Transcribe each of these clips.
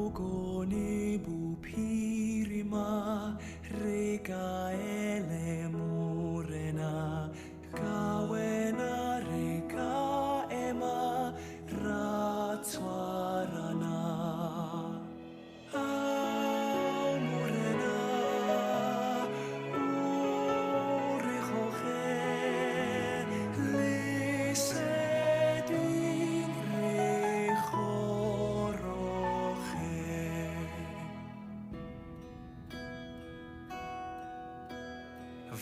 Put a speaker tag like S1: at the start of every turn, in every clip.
S1: Ogoni bupirima reka ele morena kawena reka ema ratswarana morena urejoche lisedin rejoroche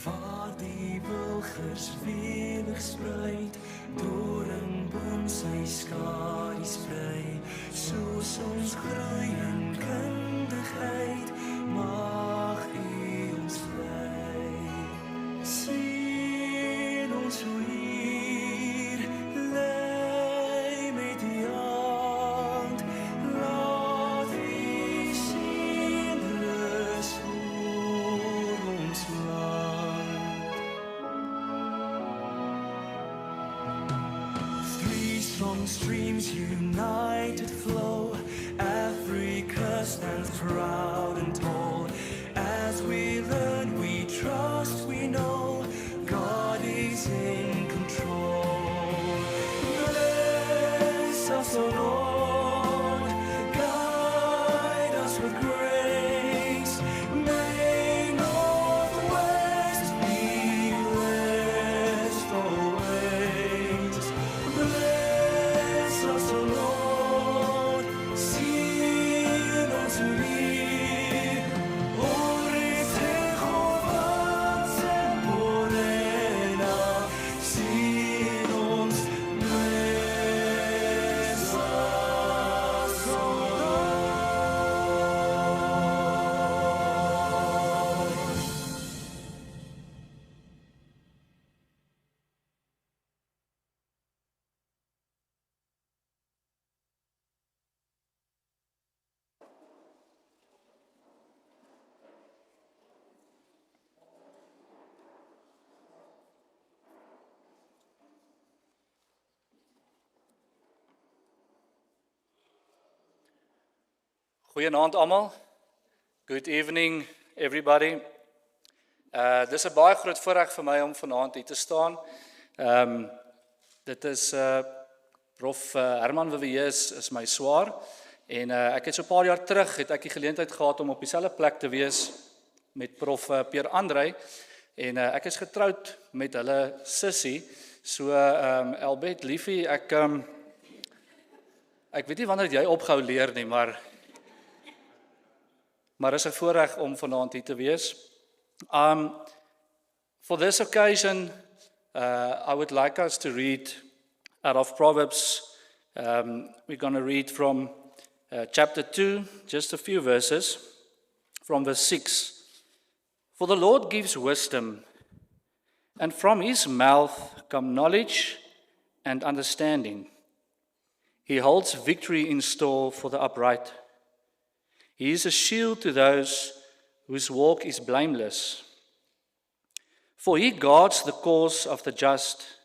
S1: waar die wilgers welig spruit doringboom sy skadu sprei soos ons groei in kundigheid mag U ons lei sien ons hoe hier lei met die hand laat U sien rus oor ons land. Three strong streams united flow, Africa stands proud and tall. As we learn, we trust, we know God is in control. Bless us, O Lord, guide us with grace. May Northwest be blessed always. Bless us, O Lord, sien ons hier. Ore Jehovah Tsemporena, sien ons, bless us, O Lord.
S2: Goeienaand almal. Good evening everybody. Dis 'n baie groot voorreg vir my om vanaand hier te staan. Dit is Prof Herman Wieus is my swaar en ek het so 'n paar jaar terug het ek die geleentheid gehad om op dieselfde plek te wees met Prof Pierre Andrei en ek is getroud met hulle sussie. So Elbet liefie, ek weet nie wanneer jy ophou leer nie, maar is 'n voorreg om vanaand hier te wees. For this occasion, I would like us to read out of Proverbs. We're going to read from chapter 2, just a few verses, from verse 6. For the Lord gives wisdom, and from His mouth come knowledge and understanding. He holds victory in store for the upright. He is a shield to those whose walk is blameless. For He guards the course of the just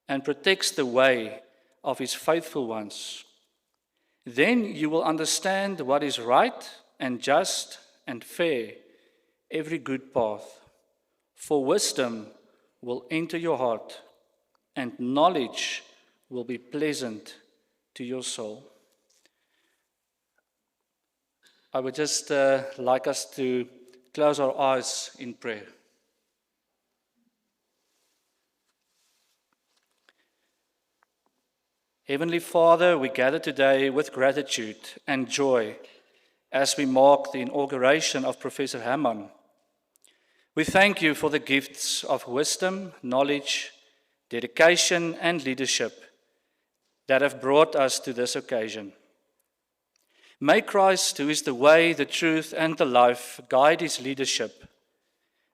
S2: and protects the way of His faithful ones. Then you will understand what is right and just and fair, every good path. For wisdom will enter your heart, and knowledge will be pleasant to your soul. I would just like us to close our eyes in prayer. Heavenly Father, we gather today with gratitude and joy as we mark the inauguration of Professor Herman. We thank You for the gifts of wisdom, knowledge, dedication, and leadership that have brought us to this occasion. May Christ, who is the way, the truth, and the life, guide His leadership.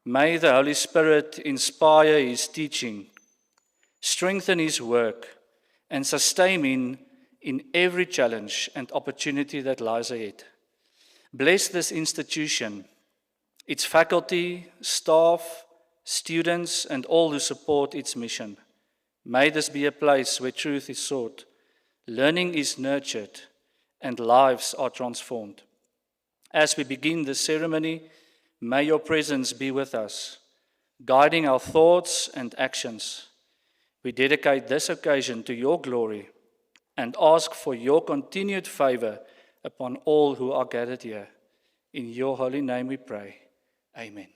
S2: May the Holy Spirit inspire His teaching, strengthen His work, and sustain Him in every challenge and opportunity that lies ahead. Bless this institution, its faculty, staff, students, and all who support its mission. May this be a place where truth is sought, learning is nurtured, and lives are transformed. As we begin this ceremony, may your presence be with us, guiding our thoughts and actions. We dedicate this occasion to your glory and ask for your continued favor upon all who are gathered here. In your holy name we pray. Amen.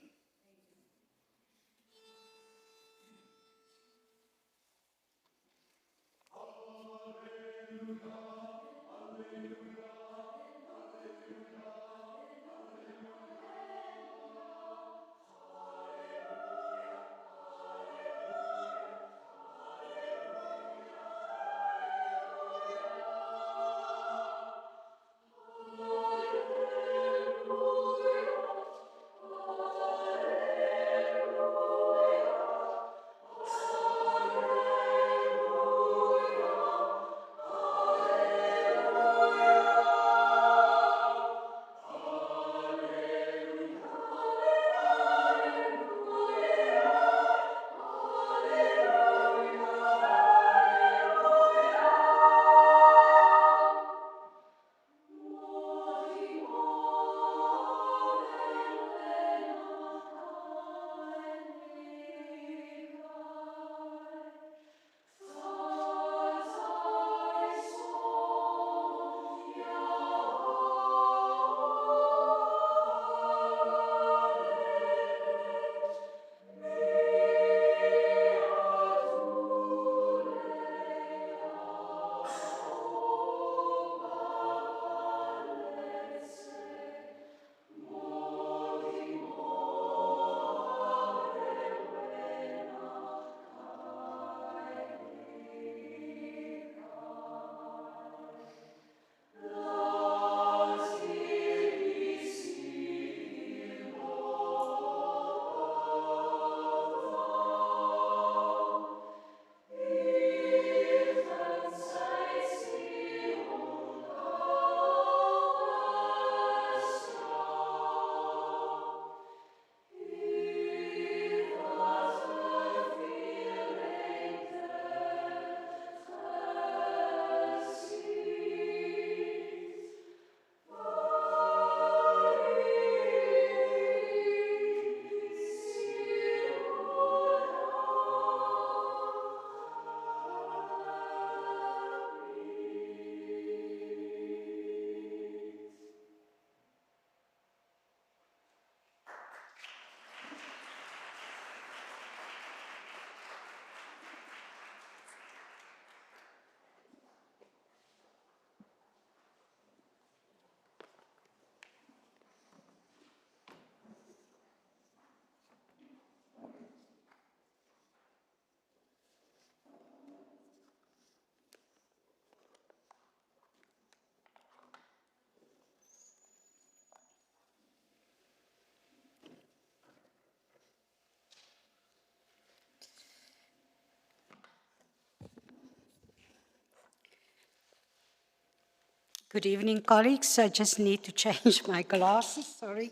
S3: Good evening, colleagues. I just need to change my glasses, sorry.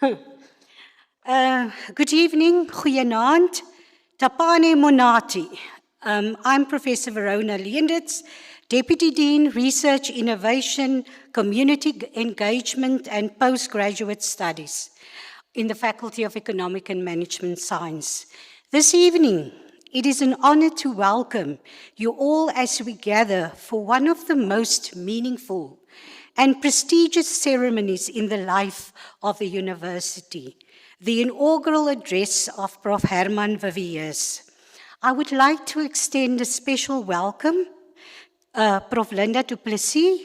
S3: Good evening, goeienaand. Tapane Monati. I'm Professor Verona Leenders, Deputy Dean, Research, Innovation, Community Engagement and Postgraduate Studies in the Faculty of Economic and Management Science. This evening, it is an honor to welcome you all as we gather for one of the most meaningful and prestigious ceremonies in the life of the university, the inaugural address of Prof. Herman Viviers. I would like to extend a special welcome, Prof. Linda du Plessis,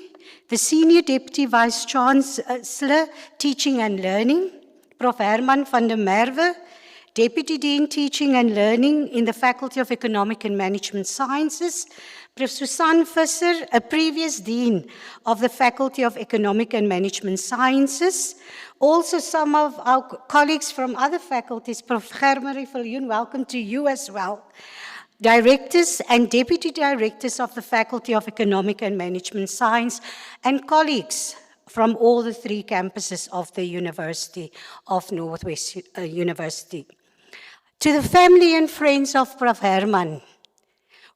S3: the Senior Deputy Vice Chancellor, Teaching and Learning, Prof. Herman van der Merwe, Deputy Dean, Teaching and Learning in the Faculty of Economic and Management Sciences, Prof. Susan Visser, a previous Dean of the Faculty of Economic and Management Sciences. Also some of our colleagues from other faculties, Prof. Germarie Viljoen, welcome to you as well. Directors and Deputy Directors of the Faculty of Economic and Management Science, and colleagues from all the three campuses of the University of Northwest University. To the family and friends of Prof. Herman,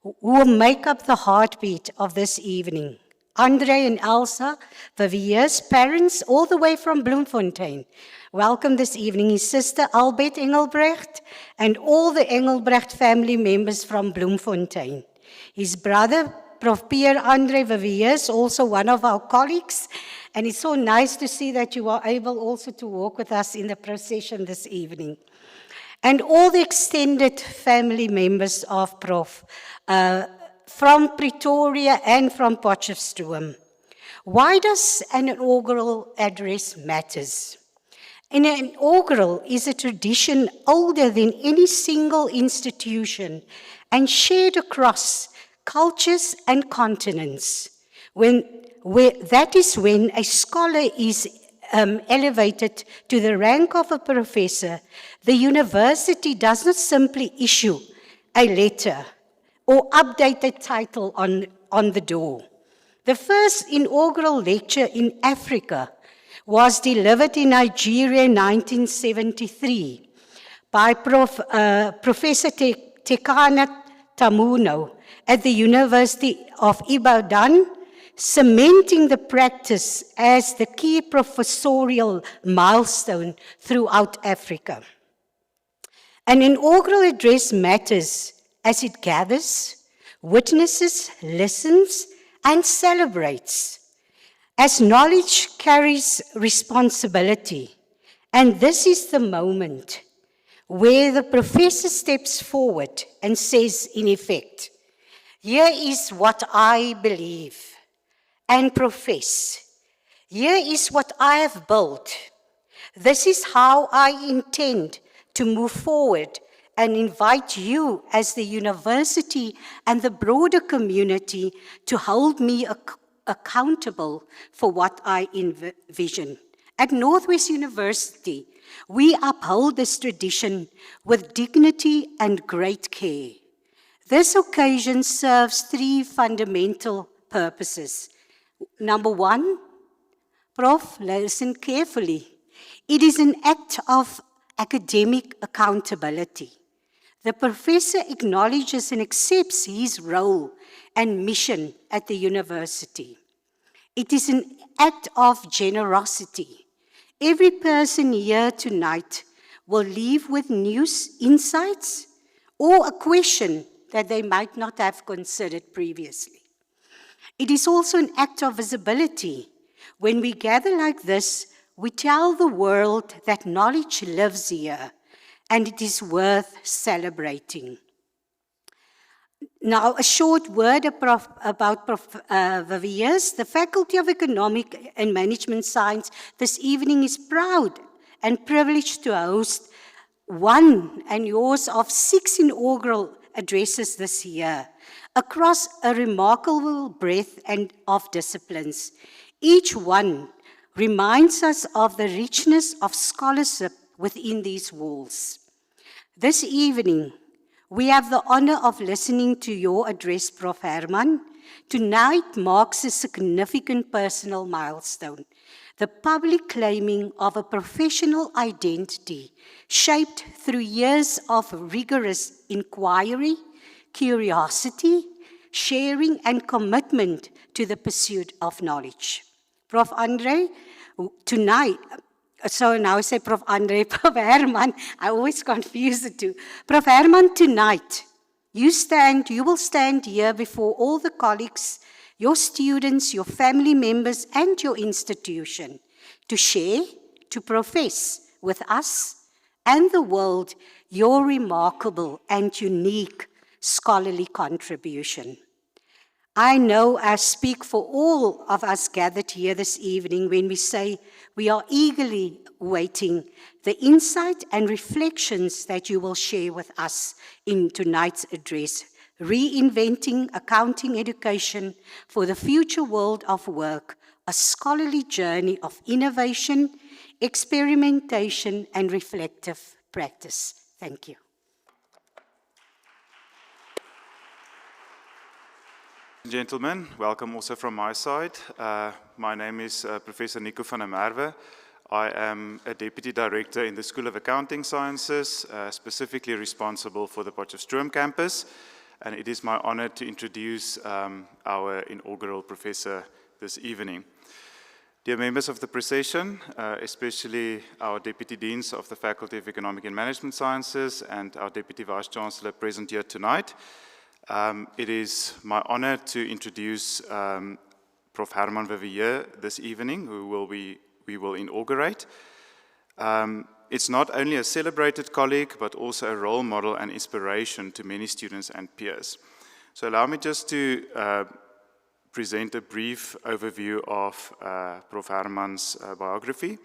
S3: who make up the heartbeat of this evening, Andre and Elsa Vivier's parents, all the way from Bloemfontein. Welcome this evening his sister Albert Engelbrecht and all the Engelbrecht family members from Bloemfontein. His brother, Prof. Pierre Andre Viviers, also one of our colleagues. And it's so nice to see that you are able also to walk with us in the procession this evening. And all the extended family members of Prof. From Pretoria and from Potchefstroom. Why does an inaugural address matters? An inaugural is a tradition older than any single institution and shared across cultures and continents. That is when a scholar is elevated to the rank of a professor. The university does not simply issue a letter or update a title on the door. The first inaugural lecture in Africa was delivered in Nigeria in 1973 by Professor Tekana Tamuno at the University of Ibadan, cementing the practice as the key professorial milestone throughout Africa. An inaugural address matters as it gathers, witnesses, listens, and celebrates. As knowledge carries responsibility, and this is the moment where the professor steps forward and says, in effect, here is what I believe and profess. Here is what I have built. This is how I intend to move forward and invite you as the university and the broader community to hold me accountable for what I envision. At Northwest University, we uphold this tradition with dignity and great care. This occasion serves three fundamental purposes. Number one, Prof, listen carefully. It is an act of academic accountability. The professor acknowledges and accepts his role and mission at the university. It is an act of generosity. Every person here tonight will leave with new insights or a question that they might not have considered previously. It is also an act of visibility. When we gather like this, we tell the world that knowledge lives here, and it is worth celebrating. Now, a short word about Prof. Viviers. The Faculty of Economic and Management Science this evening is proud and privileged to host one and yours of 6 inaugural addresses this year across a remarkable breadth and of disciplines. Each one reminds us of the richness of scholarship within these walls. This evening, we have the honor of listening to your address, Prof. Herman. Tonight marks a significant personal milestone, the public claiming of a professional identity shaped through years of rigorous inquiry, curiosity, sharing, and commitment to the pursuit of knowledge. Prof. Andre, tonight, so now I say Prof. Andre, Prof. Herman, I always confuse the two. Prof. Herman, tonight, you will stand here before all the colleagues, your students, your family members, and your institution to share, to profess with us and the world your remarkable and unique scholarly contribution. I know I speak for all of us gathered here this evening when we say we are eagerly waiting the insight and reflections that you will share with us in tonight's address, Reinventing Accounting Education for the Future World of Work, a scholarly journey of innovation, experimentation, and reflective practice. Thank you.
S4: Gentlemen, welcome also from my side. My name is Professor Nico van der Merwe. I am a Deputy Director in the School of Accounting Sciences, specifically responsible for the Potchefstroom campus, and it is my honor to introduce our inaugural professor this evening. Dear members of the procession, especially our Deputy Deans of the Faculty of Economic and Management Sciences and our Deputy Vice-Chancellor present here tonight, it is my honor to introduce Prof. Herman Vivier this evening, who we will inaugurate. It's not only a celebrated colleague, but also a role model and inspiration to many students and peers. So allow me just to present a brief overview of Prof. Herman's biography.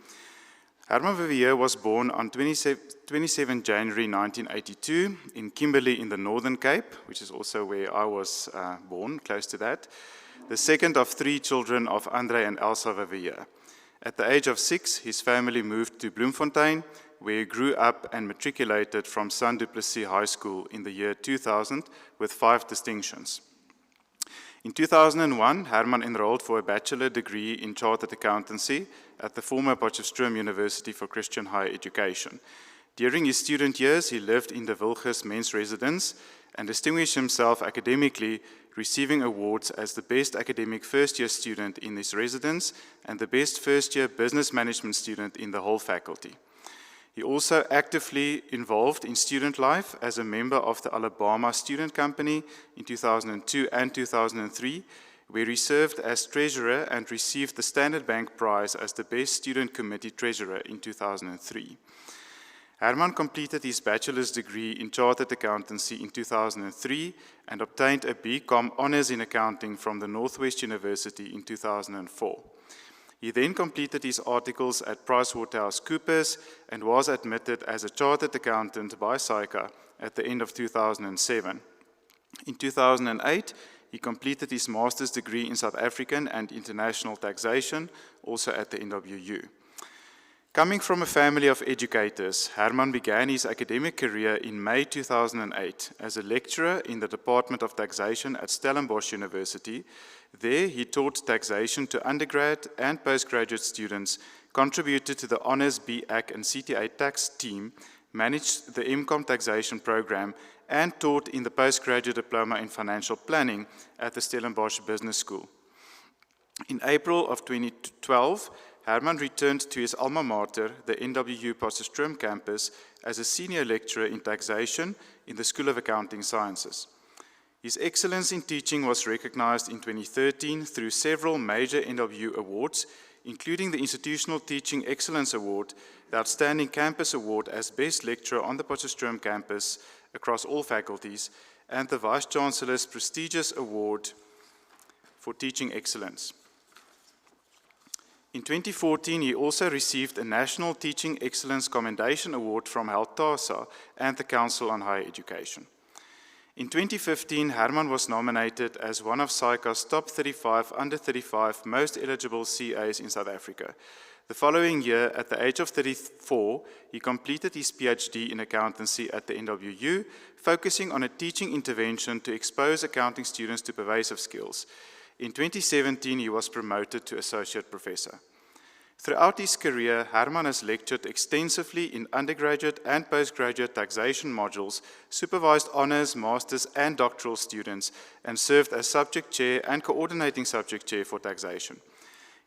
S4: Herman Vivier was born on 27 January 1982 in Kimberley in the Northern Cape, which is also where I was born, close to that, the second of 3 children of Andre and Elsa Vivier. At the age of 6, his family moved to Bloemfontein, where he grew up and matriculated from Saint du Plessis High School in the year 2000 with 5 distinctions. In 2001, Herman enrolled for a bachelor degree in Chartered Accountancy at the former Potchefstroom University for Christian Higher Education. During his student years, he lived in the Wilgers Men's Residence and distinguished himself academically, receiving awards as the best academic first-year student in this residence and the best first-year business management student in the whole faculty. He also actively involved in student life as a member of the Alabama Student Company in 2002 and 2003, where he served as treasurer and received the Standard Bank Prize as the best student committee treasurer in 2003. Herman completed his bachelor's degree in Chartered Accountancy in 2003 and obtained a BCom Honours in Accounting from the Northwest University in 2004. He then completed his articles at PricewaterhouseCoopers and was admitted as a Chartered Accountant by SAICA at the end of 2007. In 2008, he completed his master's degree in South African and International Taxation, also at the NWU. Coming from a family of educators, Herman began his academic career in May 2008 as a lecturer in the Department of Taxation at Stellenbosch University. There, he taught taxation to undergrad and postgraduate students, contributed to the Honours BAC and CTA tax team, managed the MCOM taxation program, and taught in the postgraduate diploma in financial planning at the Stellenbosch Business School. In April of 2012, Herman returned to his alma mater, the NWU Potchefstroom campus, as a senior lecturer in taxation in the School of Accounting Sciences. His excellence in teaching was recognized in 2013 through several major NWU awards, including the Institutional Teaching Excellence Award, the Outstanding Campus Award as Best Lecturer on the Potchefstroom campus across all faculties, and the Vice-Chancellor's prestigious award for teaching excellence. In 2014, he also received a National Teaching Excellence Commendation Award from HELTASA and the Council on Higher Education. In 2015, Herman was nominated as one of SAICA's top 35 under 35 most eligible CAs in South Africa. The following year, at the age of 34, he completed his PhD in accountancy at the NWU, focusing on a teaching intervention to expose accounting students to pervasive skills. In 2017, he was promoted to associate professor. Throughout his career, Herman has lectured extensively in undergraduate and postgraduate taxation modules, supervised honors, masters, and doctoral students, and served as subject chair and coordinating subject chair for taxation.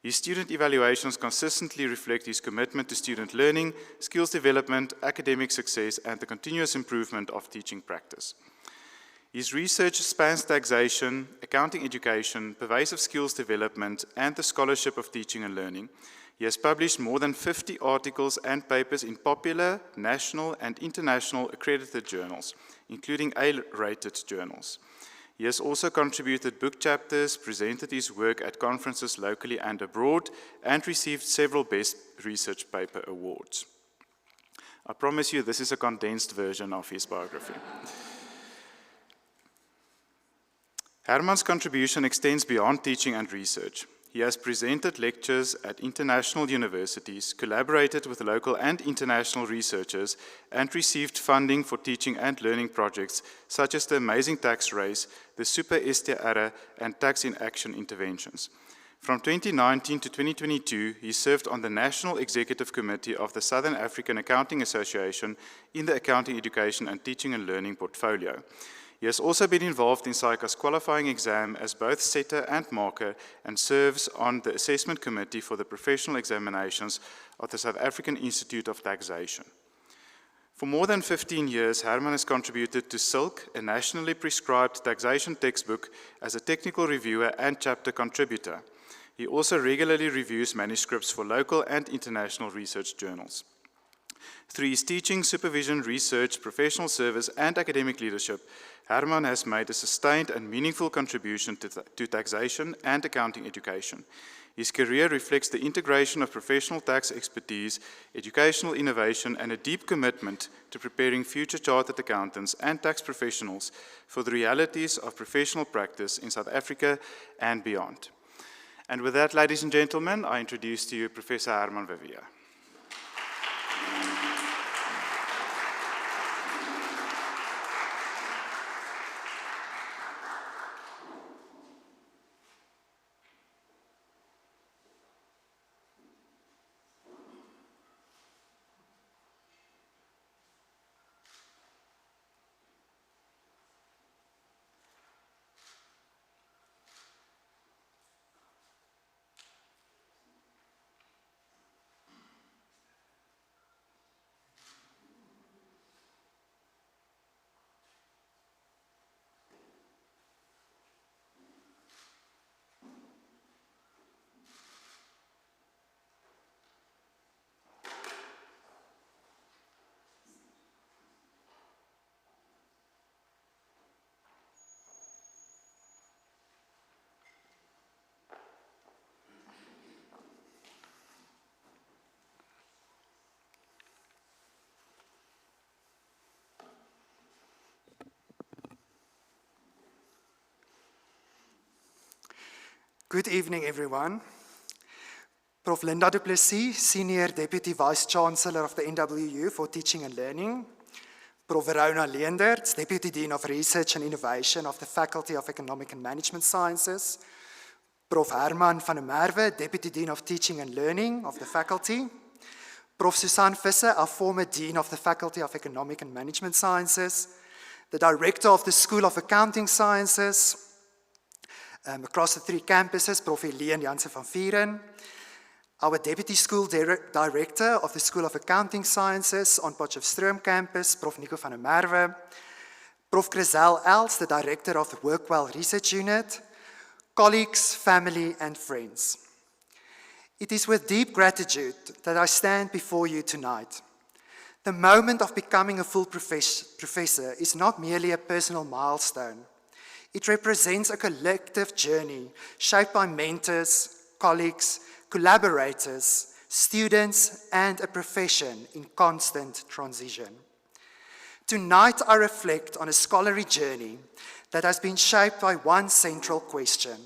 S4: His student evaluations consistently reflect his commitment to student learning, skills development, academic success, and the continuous improvement of teaching practice. His research spans taxation, accounting education, pervasive skills development, and the scholarship of teaching and learning. He has published more than 50 articles and papers in popular, national, and international accredited journals, including A-rated journals. He has also contributed book chapters, presented his work at conferences locally and abroad, and received several Best Research Paper awards. I promise you this is a condensed version of his biography. Herman's contribution extends beyond teaching and research. He has presented lectures at international universities, collaborated with local and international researchers, and received funding for teaching and learning projects such as the Amazing Tax Race, the Super STR, and Tax in Action interventions. From 2019 to 2022, he served on the National Executive Committee of the Southern African Accounting Association in the Accounting Education and Teaching and Learning portfolio. He has also been involved in SAICA's qualifying exam as both setter and marker and serves on the assessment committee for the professional examinations of the South African Institute of Taxation. For more than 15 years, Herman has contributed to SILK, a nationally prescribed taxation textbook, as a technical reviewer and chapter contributor. He also regularly reviews manuscripts for local and international research journals. Through his teaching, supervision, research, professional service, and academic leadership, Herman has made a sustained and meaningful contribution to taxation and accounting education. His career reflects the integration of professional tax expertise, educational innovation, and a deep commitment to preparing future chartered accountants and tax professionals for the realities of professional practice in South Africa and beyond. And with that, ladies and gentlemen, I introduce to you Professor Herman Verveer.
S5: Good evening, everyone. Prof. Linda du Plessis, Senior Deputy Vice-Chancellor of the NWU for Teaching and Learning. Prof. Verona Leenderts, Deputy Dean of Research and Innovation of the Faculty of Economic and Management Sciences. Prof. Herman van der Merwe, Deputy Dean of Teaching and Learning of the Faculty. Prof. Susan Visser, our former Dean of the Faculty of Economic and Management Sciences. The Director of the School of Accounting Sciences, across the 3 campuses, Prof. Helene Jansen van Vieren, our Deputy School Director of the School of Accounting Sciences on Potchefstroom campus, Prof. Nico van der Merwe, Prof. Grizel Els, the Director of the Workwell Research Unit, colleagues, family, and friends. It is with deep gratitude that I stand before you tonight. The moment of becoming a full professor is not merely a personal milestone. It represents a collective journey shaped by mentors, colleagues, collaborators, students, and a profession in constant transition. Tonight, I reflect on a scholarly journey that has been shaped by one central question.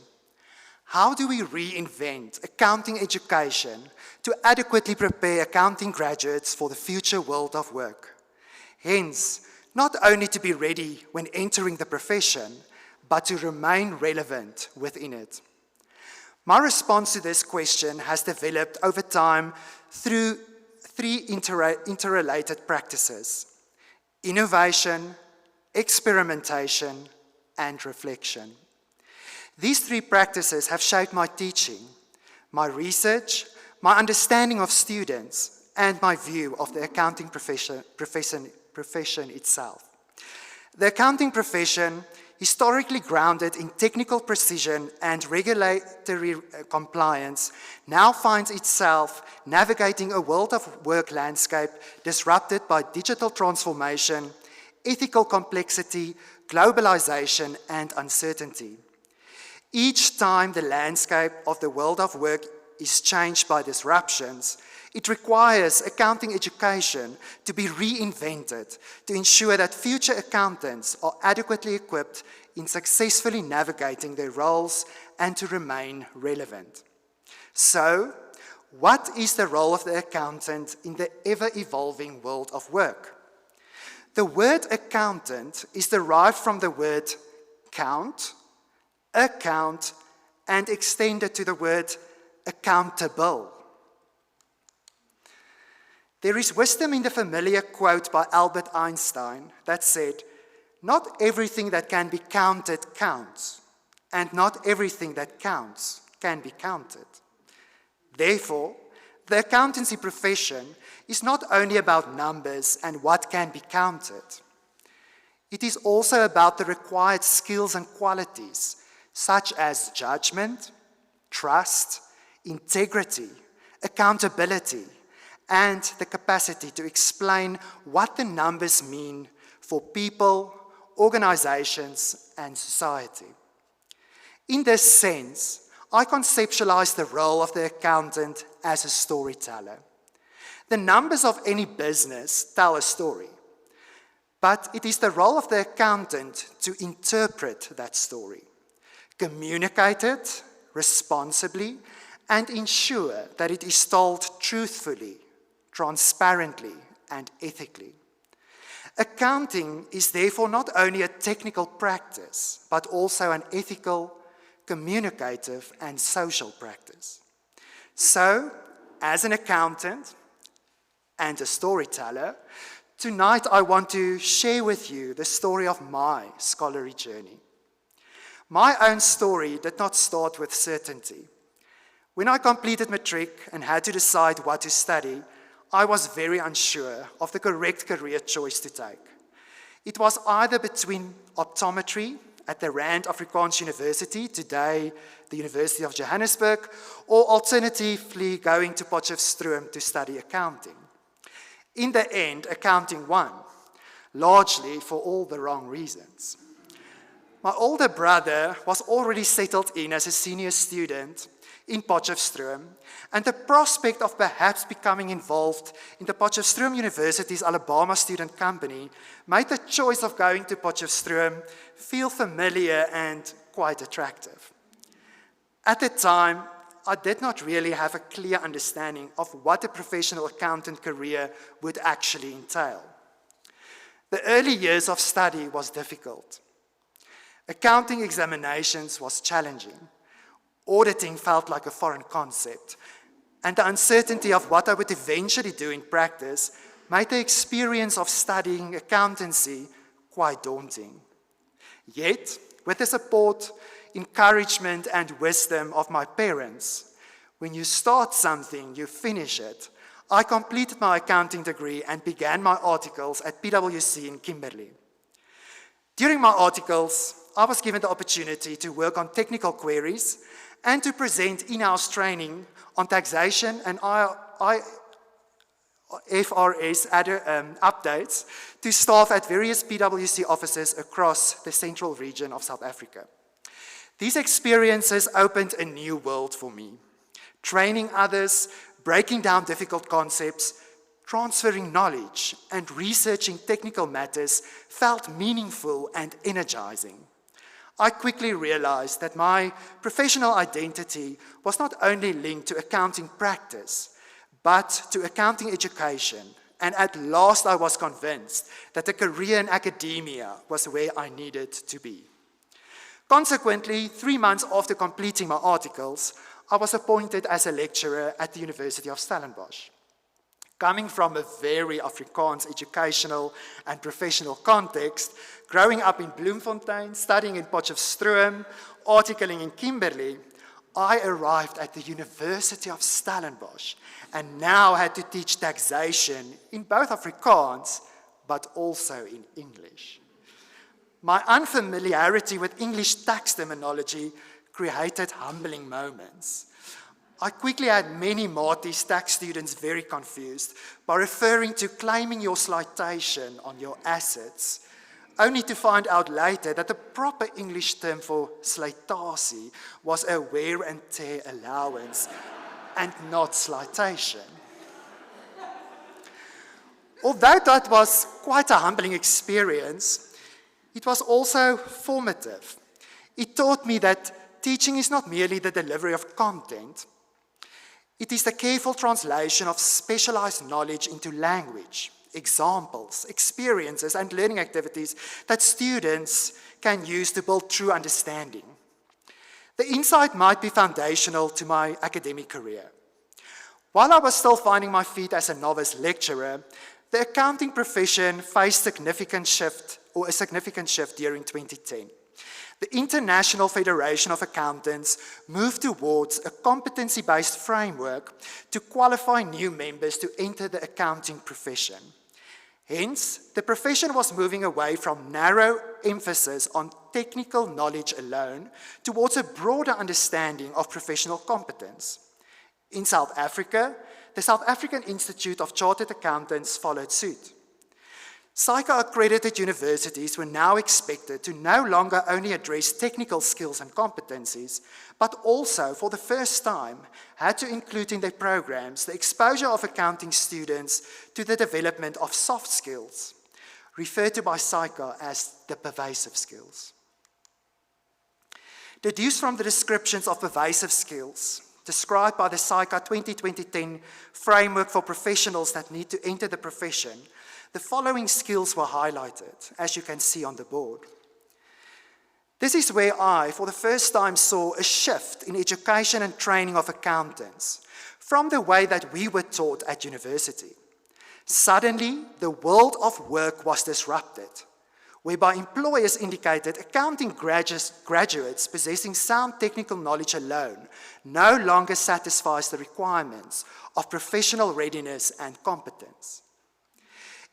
S5: How do we reinvent accounting education to adequately prepare accounting graduates for the future world of work? Hence, not only to be ready when entering the profession, but to remain relevant within it. My response to this question has developed over time through 3 interrelated practices: innovation, experimentation, and reflection. These 3 practices have shaped my teaching, my research, my understanding of students, and my view of the accounting profession itself. The accounting profession, historically grounded in technical precision and regulatory compliance, now finds itself navigating a world of work landscape disrupted by digital transformation, ethical complexity, globalization, and uncertainty. Each time the landscape of the world of work is changed by disruptions, it requires accounting education to be reinvented to ensure that future accountants are adequately equipped in successfully navigating their roles and to remain relevant. So, what is the role of the accountant in the ever-evolving world of work? The word accountant is derived from the word count, account, and extended to the word accountable. There is wisdom in the familiar quote by Albert Einstein that said, Not everything that can be counted counts, and not everything that counts can be counted. Therefore, the accountancy profession is not only about numbers and what can be counted. It is also about the required skills and qualities, such as judgment, trust, integrity, accountability, and the capacity to explain what the numbers mean for people, organizations, and society. In this sense, I conceptualize the role of the accountant as a storyteller. The numbers of any business tell a story, but it is the role of the accountant to interpret that story, communicate it responsibly, and ensure that it is told truthfully, transparently, and ethically. Accounting is therefore not only a technical practice, but also an ethical, communicative, and social practice. So, as an accountant and a storyteller, tonight I want to share with you the story of my scholarly journey. My own story did not start with certainty. When I completed matric and had to decide what to study, I was very unsure of the correct career choice to take. It was either between optometry at the Rand Afrikaans University, today the University of Johannesburg, or alternatively going to Potchefstroom to study accounting. In the end, accounting won, largely for all the wrong reasons. My older brother was already settled in as a senior student in Potchefstroom, and the prospect of perhaps becoming involved in the Potchefstroom University's Alabama Student Company made the choice of going to Potchefstroom feel familiar and quite attractive. At the time, I did not really have a clear understanding of what a professional accountant career would actually entail. The early years of study was difficult. Accounting examinations was challenging. Auditing felt like a foreign concept, and the uncertainty of what I would eventually do in practice made the experience of studying accountancy quite daunting. Yet, with the support, encouragement, and wisdom of my parents, when you start something, you finish it, I completed my accounting degree and began my articles at PwC in Kimberley. During my articles, I was given the opportunity to work on technical queries and to present in-house training on taxation and IFRS updates to staff at various PwC offices across the central region of South Africa. These experiences opened a new world for me. Training others, breaking down difficult concepts, transferring knowledge, and researching technical matters felt meaningful and energizing. I quickly realized that my professional identity was not only linked to accounting practice, but to accounting education, and at last I was convinced that a career in academia was where I needed to be. Consequently, 3 months after completing my articles, I was appointed as a lecturer at the University of Stellenbosch. Coming from a very Afrikaans educational and professional context, growing up in Bloemfontein, studying in Potchefstroom, articling in Kimberley, I arrived at the University of Stellenbosch and now had to teach taxation in both Afrikaans, but also in English. My unfamiliarity with English tax terminology created humbling moments. I quickly had many Maties tax students very confused by referring to claiming your slitation on your assets, only to find out later that the proper English term for slytasie was a wear and tear allowance and not slitation. Although that was quite a humbling experience, it was also formative. It taught me that teaching is not merely the delivery of content. It is the careful translation of specialized knowledge into language, examples, experiences, and learning activities that students can use to build true understanding. The insight might be foundational to my academic career. While I was still finding my feet as a novice lecturer, The accounting profession faced a significant shift during 2010. The International Federation of Accountants moved towards a competency-based framework to qualify new members to enter the accounting profession. Hence, the profession was moving away from narrow emphasis on technical knowledge alone towards a broader understanding of professional competence. In South Africa, the South African Institute of Chartered Accountants followed suit. SAICA-accredited universities were now expected to no longer only address technical skills and competencies, but also, for the first time, had to include in their programs the exposure of accounting students to the development of soft skills, referred to by SAICA as the pervasive skills. Deduced from the descriptions of pervasive skills, described by the SAICA 2010 framework for professionals that need to enter the profession, the following skills were highlighted, as you can see on the board. This is where I, for the first time, saw a shift in education and training of accountants from the way that we were taught at university. Suddenly, the world of work was disrupted, whereby employers indicated accounting graduates possessing sound technical knowledge alone no longer satisfies the requirements of professional readiness and competence.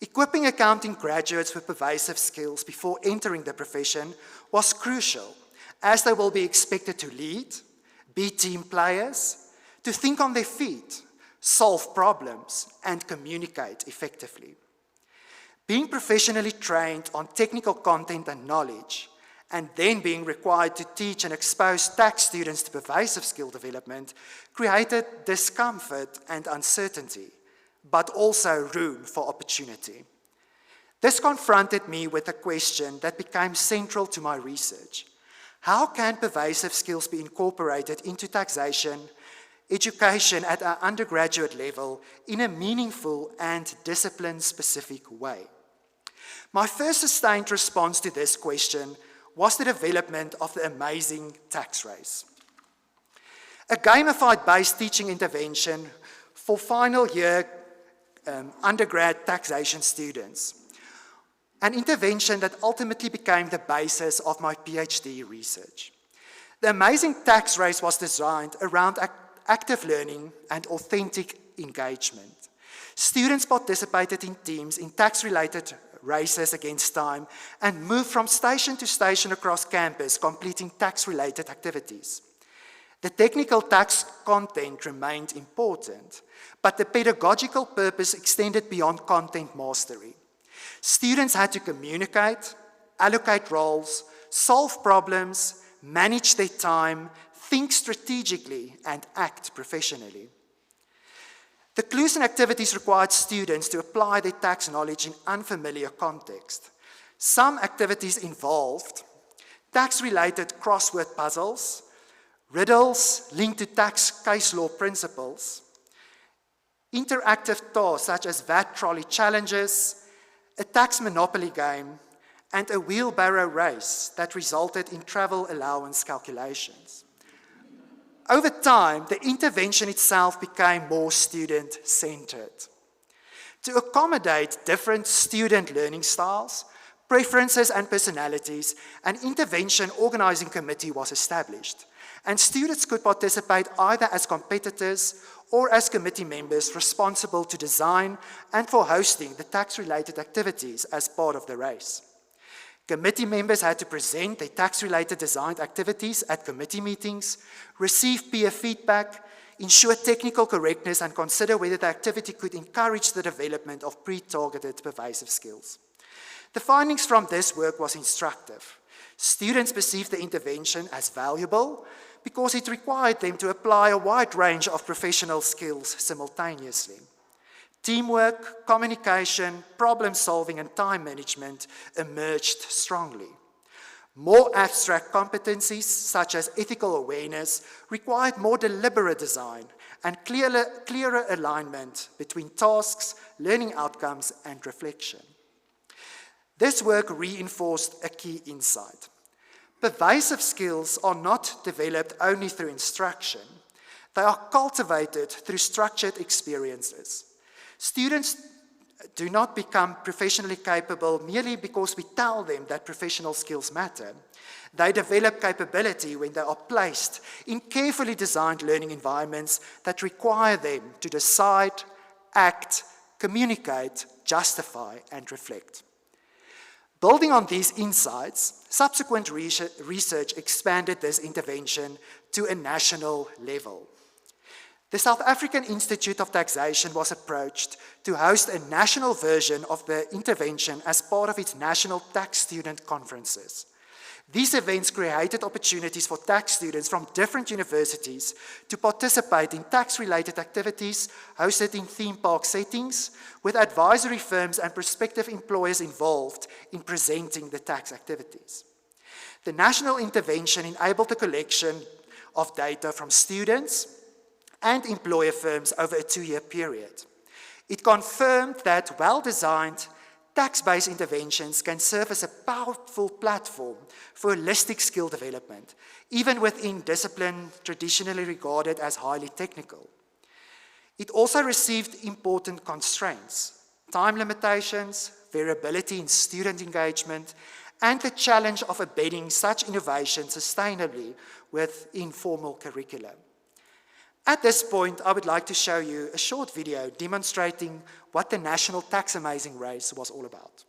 S5: Equipping accounting graduates with pervasive skills before entering the profession was crucial, as they will be expected to lead, be team players, to think on their feet, solve problems, and communicate effectively. Being professionally trained on technical content and knowledge, and then being required to teach and expose tax students to pervasive skill development, created discomfort and uncertainty, but also room for opportunity. This confronted me with a question that became central to my research. How can pervasive skills be incorporated into taxation, education at our undergraduate level in a meaningful and discipline-specific way? My first sustained response to this question was the development of the amazing tax race, a gamified-based teaching intervention for final year undergrad taxation students, an intervention that ultimately became the basis of my PhD research. The Amazing Tax Race was designed around active learning and authentic engagement. Students participated in teams in tax-related races against time and moved from station to station across campus, completing tax-related activities. The technical tax content remained important, but the pedagogical purpose extended beyond content mastery. Students had to communicate, allocate roles, solve problems, manage their time, think strategically, and act professionally. The clues and activities required students to apply their tax knowledge in unfamiliar context. Some activities involved tax-related crossword puzzles, riddles linked to tax case law principles, interactive tasks such as VAT trolley challenges, a tax monopoly game, and a wheelbarrow race that resulted in travel allowance calculations. Over time, the intervention itself became more student-centered. To accommodate different student learning styles, preferences, and personalities, an intervention organizing committee was established, and students could participate either as competitors or as committee members responsible to design and for hosting the tax-related activities as part of the race. Committee members had to present their tax-related designed activities at committee meetings, receive peer feedback, ensure technical correctness, and consider whether the activity could encourage the development of pre-targeted pervasive skills. The findings from this work was instructive. Students perceived the intervention as valuable because it required them to apply a wide range of professional skills simultaneously. Teamwork, communication, problem-solving, and time management emerged strongly. More abstract competencies, such as ethical awareness, required more deliberate design and clearer alignment between tasks, learning outcomes, and reflection. This work reinforced a key insight. Pervasive skills are not developed only through instruction. They are cultivated through structured experiences. Students do not become professionally capable merely because we tell them that professional skills matter. They develop capability when they are placed in carefully designed learning environments that require them to decide, act, communicate, justify, and reflect. Building on these insights, subsequent research expanded this intervention to a national level. The South African Institute of Taxation was approached to host a national version of the intervention as part of its national tax student conferences. These events created opportunities for tax students from different universities to participate in tax-related activities hosted in theme park settings, with advisory firms and prospective employers involved in presenting the tax activities. The national intervention enabled the collection of data from students and employer firms over a 2-year period. It confirmed that well-designed tax-based interventions can serve as a powerful platform for holistic skill development, even within discipline traditionally regarded as highly technical. It also received important constraints: time limitations, variability in student engagement, and the challenge of embedding such innovation sustainably with informal curricula. At this point, I would like to show you a short video demonstrating what the National Tax Amazing Race was all about.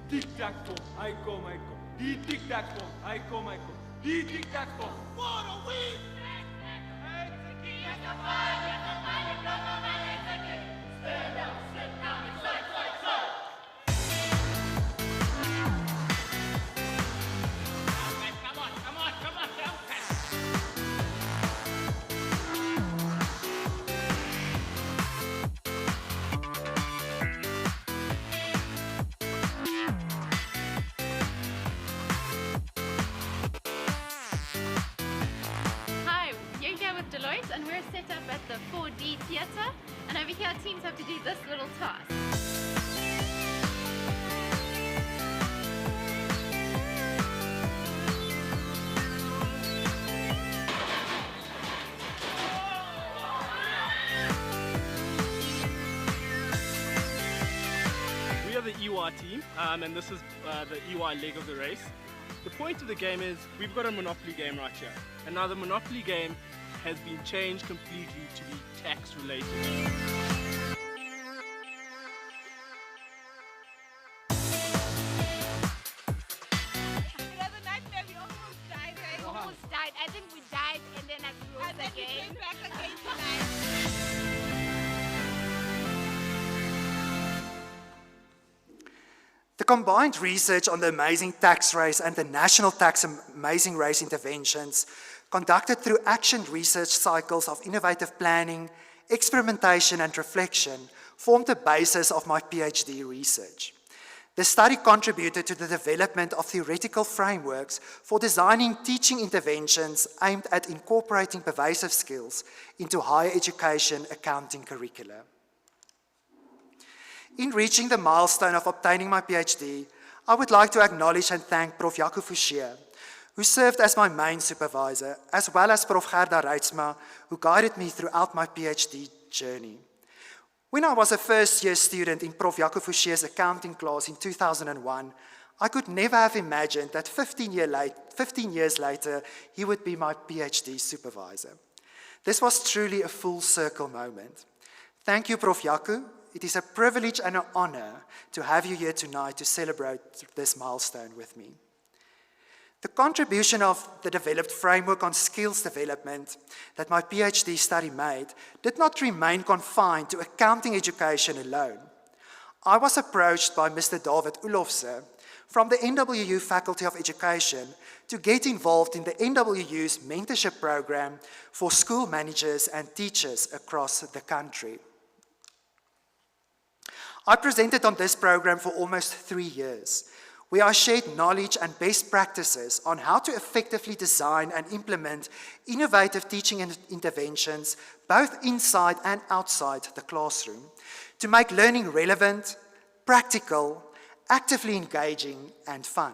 S1: Tic-tac-toe, I come. Die tic-tac-toe, I come. Die tic-tac-toe, for a win!
S6: Deloitte, and we're set up at the 4D Theatre, and over here teams have to do this little task.
S7: We are the EY team, and this is the EY leg of the race. The point of the game is we've got a Monopoly game right here, and now the Monopoly game has been changed completely to be tax related.
S6: It was a nightmare, we almost died. I almost died. I think we died and then I rose again. We came back again tonight.
S5: The combined research on the Amazing Tax Race and the National Tax Amazing Race interventions, conducted through action research cycles of innovative planning, experimentation, and reflection, formed the basis of my PhD research. The study contributed to the development of theoretical frameworks for designing teaching interventions aimed at incorporating pervasive skills into higher education accounting curricula. In reaching the milestone of obtaining my PhD, I would like to acknowledge and thank Prof. Jaco Fouché, who served as my main supervisor, as well as Prof. Gerda Reitsma, who guided me throughout my PhD journey. When I was a first-year student in Prof. Jaco Fouché's accounting class in 2001, I could never have imagined that 15 years later, he would be my PhD supervisor. This was truly a full circle moment. Thank you, Prof. Jaco. It is a privilege and an honor to have you here tonight to celebrate this milestone with me. The contribution of the developed framework on skills development that my PhD study made did not remain confined to accounting education alone. I was approached by Mr. David Ulofse from the NWU Faculty of Education to get involved in the NWU's mentorship program for school managers and teachers across the country. I presented on this program for almost 3 years, where I shared knowledge and best practices on how to effectively design and implement innovative teaching interventions, both inside and outside the classroom, to make learning relevant, practical, actively engaging, and fun.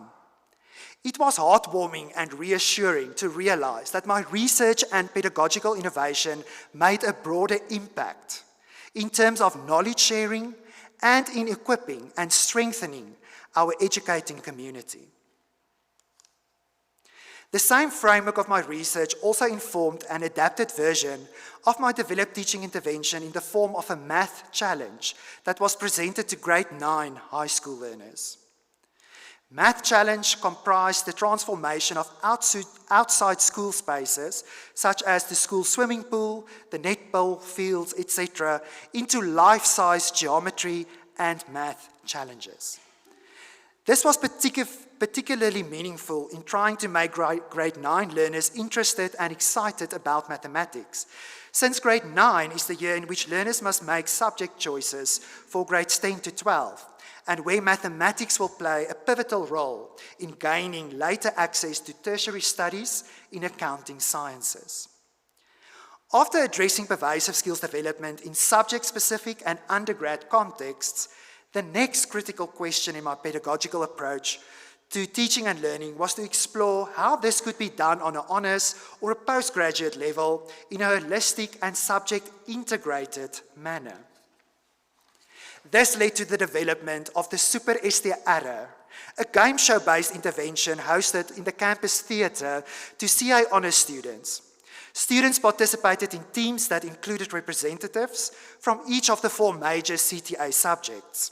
S5: It was heartwarming and reassuring to realize that my research and pedagogical innovation made a broader impact in terms of knowledge sharing and in equipping and strengthening our educating community. The same framework of my research also informed an adapted version of my developed teaching intervention in the form of a math challenge that was presented to grade 9 high school learners. Math Challenge comprised the transformation of outside school spaces, such as the school swimming pool, the netball fields, etc., into life-size geometry and math challenges. This was particularly meaningful in trying to make grade 9 learners interested and excited about mathematics, since grade 9 is the year in which learners must make subject choices for grades 10 to 12, and where mathematics will play a pivotal role in gaining later access to tertiary studies in accounting sciences. After addressing pervasive skills development in subject-specific and undergrad contexts, the next critical question in my pedagogical approach to teaching and learning was to explore how this could be done on an honors or a postgraduate level in a holistic and subject-integrated manner. This led to the development of the Super STR, a game show-based intervention hosted in the campus theatre to CA honours students. Students participated in teams that included representatives from each of the 4 major CTA subjects.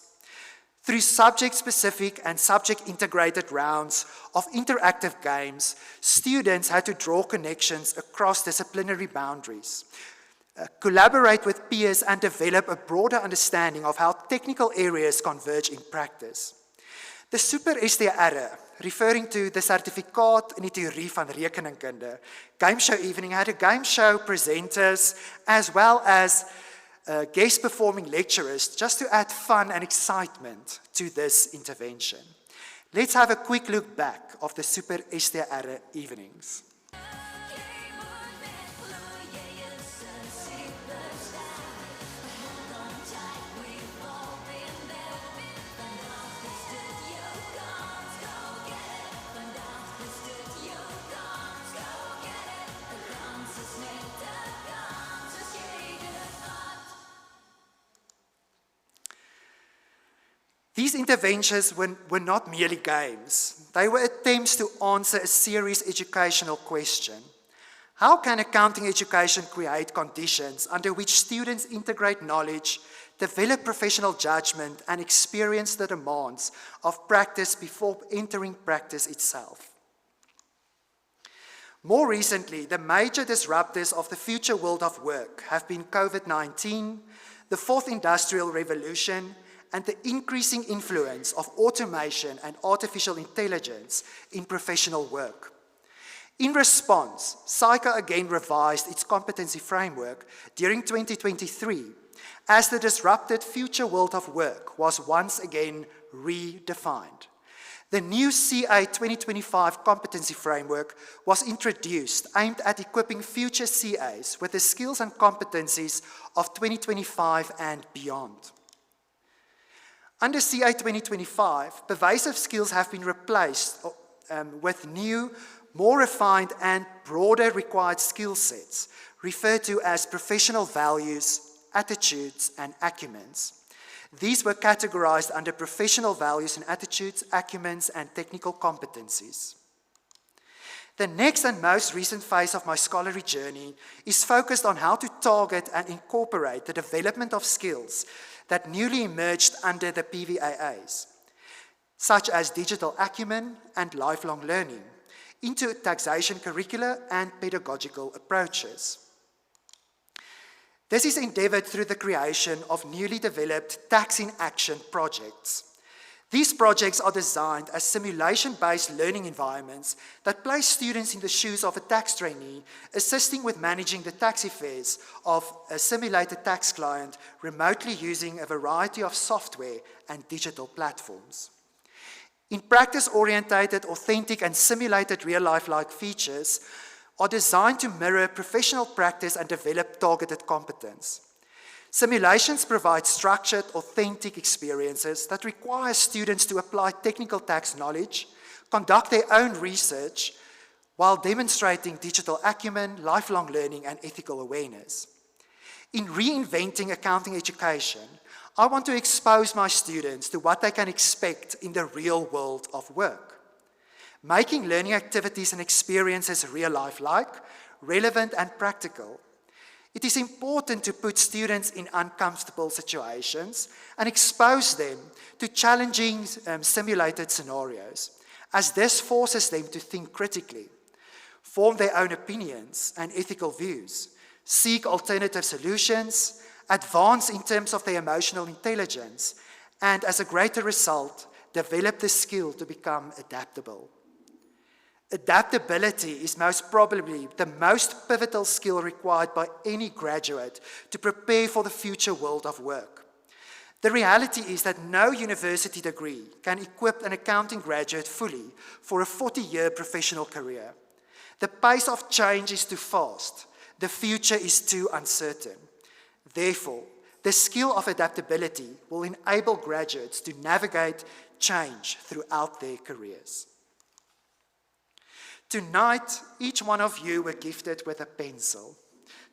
S5: Through subject-specific and subject-integrated rounds of interactive games, students had to draw connections across disciplinary boundaries, collaborate with peers, and develop a broader understanding of how technical areas converge in practice. The Super STR, referring to the Sertifikaat in die Theorie van Rekeningkunde, game show evening had a game show presenters as well as guest performing lecturers, just to add fun and excitement to this intervention. Let's have a quick look back of the Super STR evenings. These interventions were not merely games. They were attempts to answer a serious educational question. How can accounting education create conditions under which students integrate knowledge, develop professional judgment, and experience the demands of practice before entering practice itself? More recently, the major disruptors of the future world of work have been COVID-19, the fourth industrial revolution, and the increasing influence of automation and artificial intelligence in professional work. In response, SAICA again revised its competency framework during 2023 as the disrupted future world of work was once again redefined. The new CA 2025 competency framework was introduced aimed at equipping future CAs with the skills and competencies of 2025 and beyond. Under CA 2025, pervasive skills have been replaced with new, more refined and broader required skill sets, referred to as professional values, attitudes, and acumens. These were categorized under professional values and attitudes, acumens, and technical competencies. The next and most recent phase of my scholarly journey is focused on how to target and incorporate the development of skills that newly emerged under the PVAAs, such as digital acumen and lifelong learning, into taxation curricula and pedagogical approaches. This is endeavored through the creation of newly developed Tax in Action projects. These projects are designed as simulation-based learning environments that place students in the shoes of a tax trainee, assisting with managing the tax affairs of a simulated tax client remotely using a variety of software and digital platforms. In practice-orientated, authentic, and simulated real-life-like features are designed to mirror professional practice and develop targeted competence. Simulations provide structured, authentic experiences that require students to apply technical tax knowledge, conduct their own research while demonstrating digital acumen, lifelong learning, and ethical awareness. In reinventing accounting education, I want to expose my students to what they can expect in the real world of work, making learning activities and experiences real-life-like, relevant, and practical. It is important to put students in uncomfortable situations and expose them to challenging simulated scenarios, as this forces them to think critically, form their own opinions and ethical views, seek alternative solutions, advance in terms of their emotional intelligence, and as a greater result, develop the skill to become adaptable. Adaptability is most probably the most pivotal skill required by any graduate to prepare for the future world of work. The reality is that no university degree can equip an accounting graduate fully for a 40-year professional career. The pace of change is too fast. The future is too uncertain. Therefore, the skill of adaptability will enable graduates to navigate change throughout their careers. Tonight, each one of you were gifted with a pencil.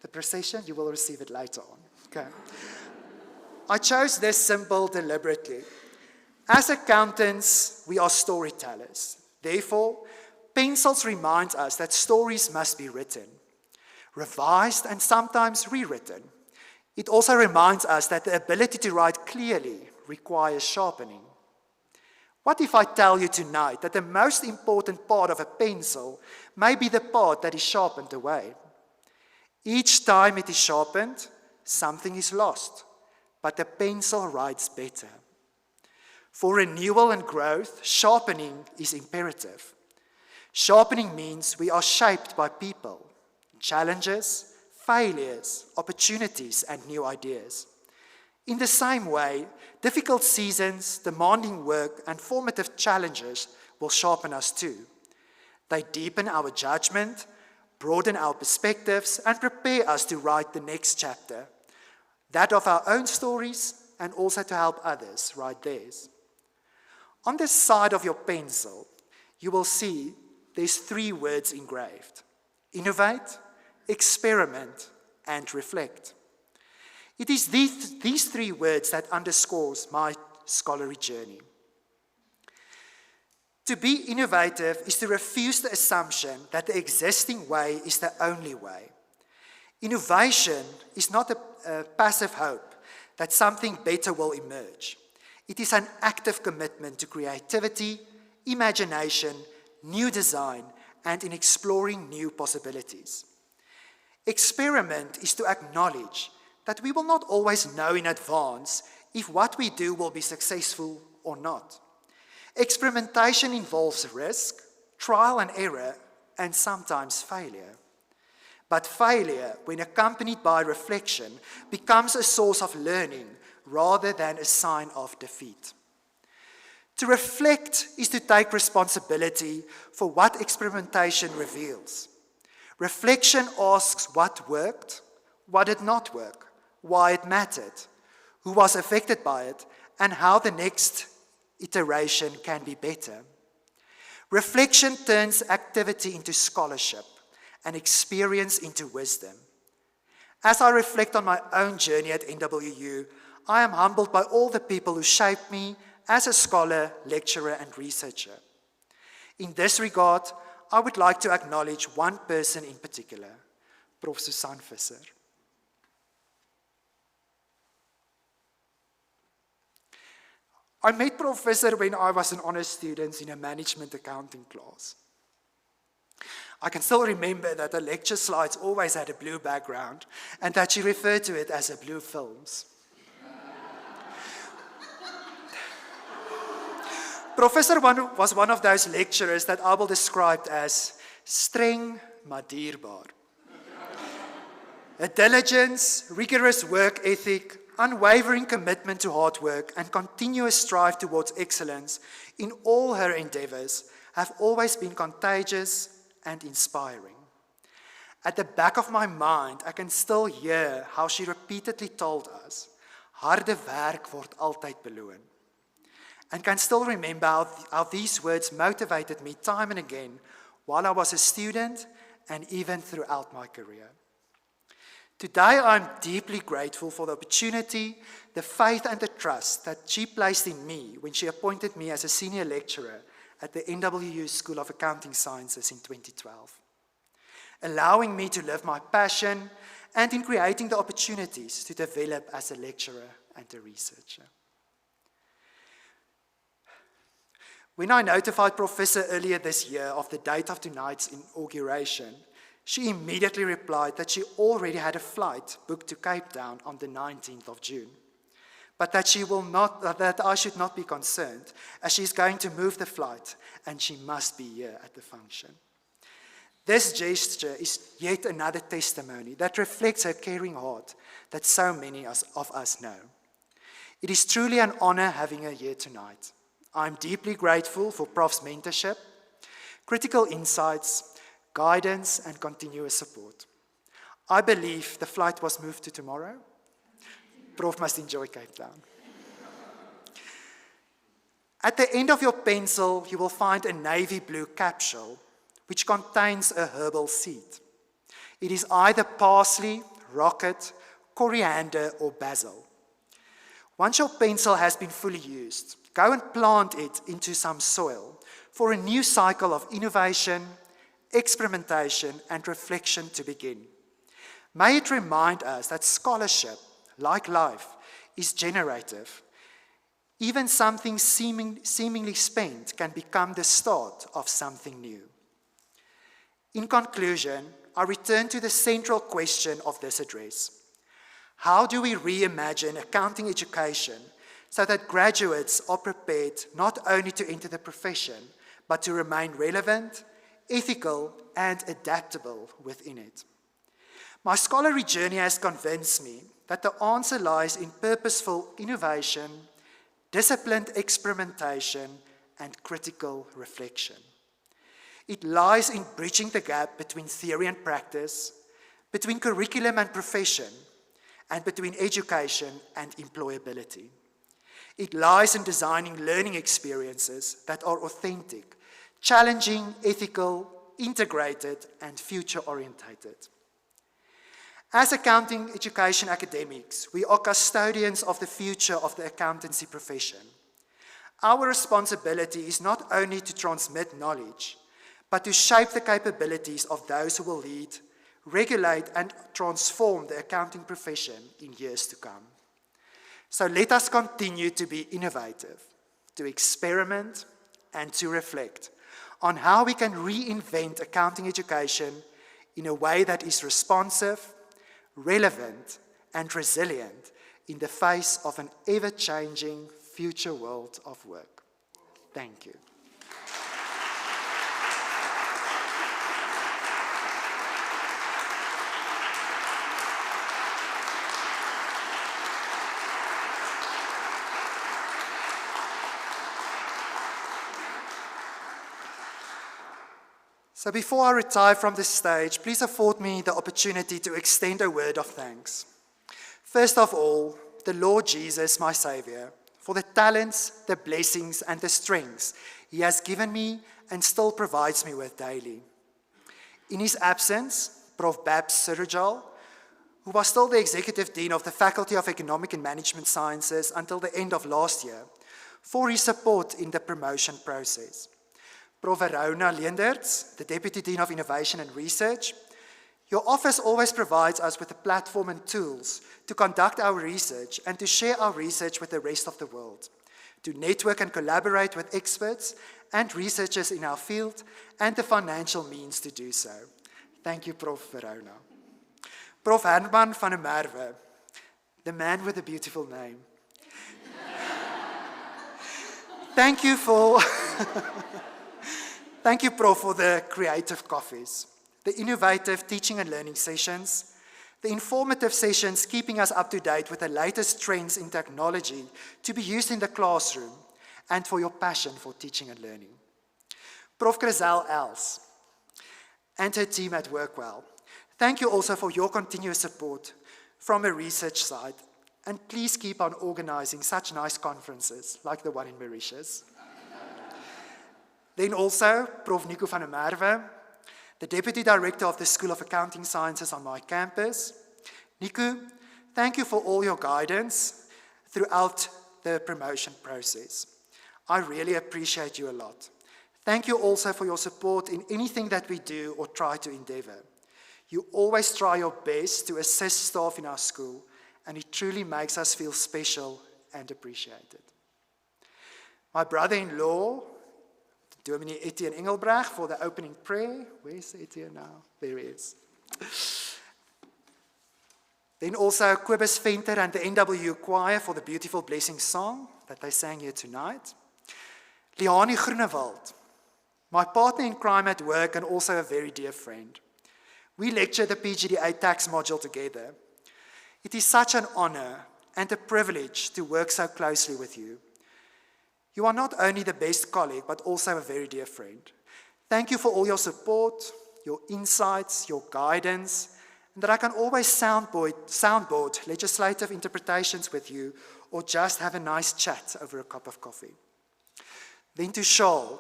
S5: The procession, you will receive it later on. Okay. I chose this symbol deliberately. As accountants, we are storytellers. Therefore, pencils remind us that stories must be written, revised, and sometimes rewritten. It also reminds us that the ability to write clearly requires sharpening. What if I tell you tonight that the most important part of a pencil may be the part that is sharpened away? Each time it is sharpened, something is lost, but the pencil writes better. For renewal and growth, sharpening is imperative. Sharpening means we are shaped by people, challenges, failures, opportunities, and new ideas. In the same way, difficult seasons, demanding work, and formative challenges will sharpen us too. They deepen our judgment, broaden our perspectives, and prepare us to write the next chapter, that of our own stories, and also to help others write theirs. On the side of your pencil, you will see there's 3 words engraved: innovate, experiment, and reflect. It is these 3 words that underscores my scholarly journey. To be innovative is to refuse the assumption that the existing way is the only way. Innovation is not a passive hope that something better will emerge. It is an active commitment to creativity, imagination, new design, and in exploring new possibilities. Experiment is to acknowledge that we will not always know in advance if what we do will be successful or not. Experimentation involves risk, trial and error, and sometimes failure. But failure, when accompanied by reflection, becomes a source of learning rather than a sign of defeat. To reflect is to take responsibility for what experimentation reveals. Reflection asks what worked, what did not work, why it mattered, who was affected by it, and how the next iteration can be better. Reflection turns activity into scholarship and experience into wisdom. As I reflect on my own journey at NWU, I am humbled by all the people who shaped me as a scholar, lecturer, and researcher. In this regard, I would like to acknowledge one person in particular, Prof. Susan Visser. I met Prof. Visser when I was an honors student in a management accounting class. I can still remember that the lecture slides always had a blue background and that she referred to it as a blue films. Professor was one of those lecturers that I will describe as streng maar dierbaar. A diligence, rigorous work ethic, unwavering commitment to hard work, and continuous strive towards excellence in all her endeavors have always been contagious and inspiring. At the back of my mind, I can still hear how she repeatedly told us, harde werk word altyd beloon. and can still remember how these words motivated me time and again while I was a student and even throughout my career. Today, I'm deeply grateful for the opportunity, the faith and the trust that she placed in me when she appointed me as a senior lecturer at the NWU School of Accounting Sciences in 2012, allowing me to live my passion and in creating the opportunities to develop as a lecturer and a researcher. When I notified Professor earlier this year of the date of tonight's inauguration, she immediately replied that she already had a flight booked to Cape Town on the 19th of June, but that I should not be concerned, as she is going to move the flight and she must be here at the function. This gesture is yet another testimony that reflects her caring heart that so many of us know. It is truly an honor having her here tonight. I'm deeply grateful for Prof's mentorship, critical insights, guidance, and continuous support. I believe the flight was moved to tomorrow. Prof must enjoy Cape Town. At the end of your pencil, you will find a navy blue capsule which contains a herbal seed. It is either parsley, rocket, coriander, or basil. Once your pencil has been fully used, go and plant it into some soil for a new cycle of innovation, experimentation, and reflection to begin. May it remind us that scholarship, like life, is generative. Even something seemingly spent can become the start of something new. In conclusion, I return to the central question of this address. How do we reimagine accounting education so that graduates are prepared not only to enter the profession, but to remain relevant, ethical, and adaptable within it? My scholarly journey has convinced me that the answer lies in purposeful innovation, disciplined experimentation, and critical reflection. It lies in bridging the gap between theory and practice, between curriculum and profession, and between education and employability. It lies in designing learning experiences that are authentic, challenging, ethical, integrated, and future-orientated. As accounting education academics, we are custodians of the future of the accountancy profession. Our responsibility is not only to transmit knowledge, but to shape the capabilities of those who will lead, regulate, and transform the accounting profession in years to come. So let us continue to be innovative, to experiment, and to reflect on how we can reinvent accounting education in a way that is responsive, relevant, and resilient in the face of an ever-changing future world of work. Thank you. So before I retire from this stage, please afford me the opportunity to extend a word of thanks. First of all, the Lord Jesus, my Savior, for the talents, the blessings, and the strengths He has given me and still provides me with daily. In His absence, Prof. Babs Surajal, who was still the Executive Dean of the Faculty of Economic and Management Sciences until the end of last year, for his support in the promotion process. Prof. Verona Leenderts, the Deputy Dean of Innovation and Research, your office always provides us with a platform and tools to conduct our research and to share our research with the rest of the world, to network and collaborate with experts and researchers in our field, and the financial means to do so. Thank you, Prof. Verona. Prof. Herman van der Merwe, the man with a beautiful name. Thank you, Prof, for the creative coffees, the innovative teaching and learning sessions, the informative sessions keeping us up to date with the latest trends in technology to be used in the classroom, and for your passion for teaching and learning. Prof. Griselle Els and her team at Workwell, thank you also for your continuous support from a research side And please keep on organizing such nice conferences like the one in Mauritius. Then also, Prof. Nico van der Merwe, the Deputy Director of the School of Accounting Sciences on my campus. Nico, thank you for all your guidance throughout the promotion process. I really appreciate you a lot. Thank you also for your support in anything that we do or try to endeavor. You always try your best to assist staff in our school, and it truly makes us feel special and appreciated. My brother-in-law, Dominee Etienne Engelbreg, for the opening prayer. Where is Etienne now? There he is. Then also Kobus Venter and the NWU Choir for the beautiful blessing song that they sang here tonight. Liani Groenewald, my partner in crime at work and also a very dear friend. We lecture the PGDA tax module together. It is such an honor and a privilege to work so closely with you. You are not only the best colleague, but also a very dear friend. Thank you for all your support, your insights, your guidance, and that I can always soundboard legislative interpretations with you or just have a nice chat over a cup of coffee. Then to Charles,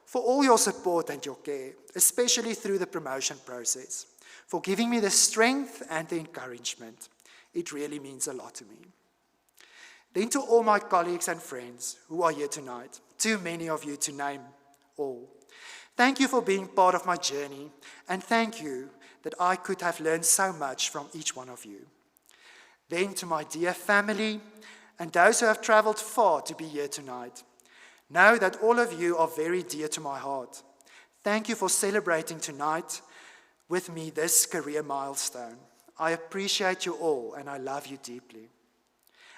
S5: for all your support and your care, especially through the promotion process, for giving me the strength and the encouragement. It really means a lot to me. Then to all my colleagues and friends who are here tonight, too many of you to name all. Thank you for being part of my journey, and thank you that I could have learned so much from each one of you. Then to my dear family and those who have traveled far to be here tonight, know that all of you are very dear to my heart. Thank you for celebrating tonight with me this career milestone. I appreciate you all and I love you deeply.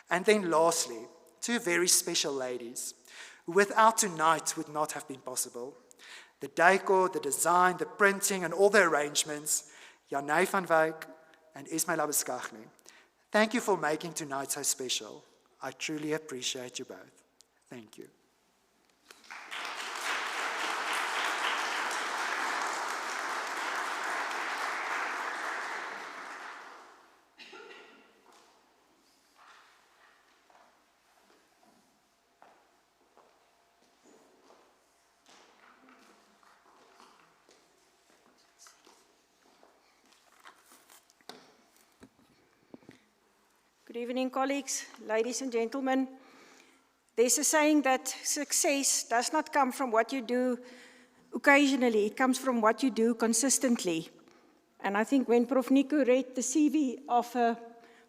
S5: And then lastly, two very special ladies who without tonight would not have been possible. The decor, the design, the printing and all the arrangements, Janay van Wyk and Ismail Abuskagli. Thank you for making tonight so special. I truly appreciate you both. Thank you.
S8: Good evening, colleagues, ladies and gentlemen. There's a saying that success does not come from what you do occasionally, it comes from what you do consistently. And I think when Prof. Nico read the CV of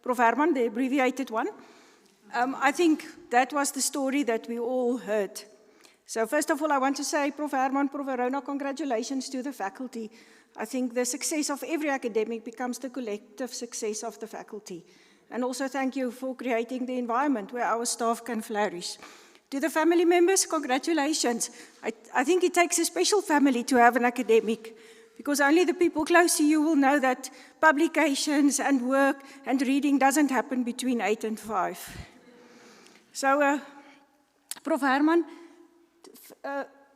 S8: Prof. Herman, the abbreviated one, I think that was the story that we all heard. So first of all, I want to say, Prof. Herman, Prof. Verona, congratulations to the faculty. I think the success of every academic becomes the collective success of the faculty. And also thank you for creating the environment where our staff can flourish. To the family members, congratulations. I think it takes a special family to have an academic, because only the people close to you will know that publications and work and reading doesn't happen between 8 and 5. So, Prof. Herman,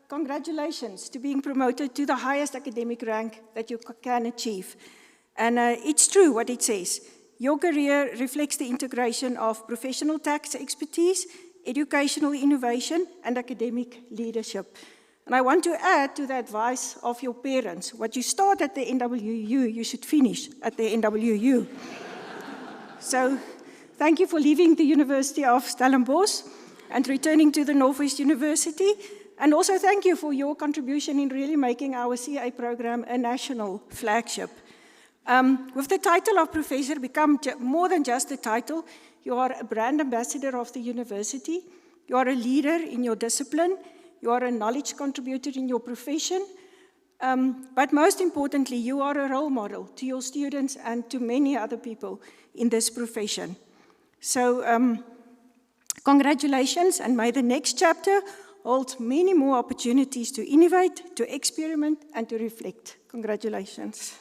S8: congratulations to being promoted to the highest academic rank that you can achieve. And it's true what it says. Your career reflects the integration of professional tax expertise, educational innovation, and academic leadership. And I want to add to the advice of your parents, what you start at the NWU, you should finish at the NWU. So, thank you for leaving the University of Stellenbosch and returning to the Northwest University. And also thank you for your contribution in really making our CA program a national flagship. With the title of professor become more than just a title, you are a brand ambassador of the university, you are a leader in your discipline, you are a knowledge contributor in your profession, but most importantly, you are a role model to your students and to many other people in this profession. So, congratulations, and may the next chapter hold many more opportunities to innovate, to experiment, and to reflect. Congratulations.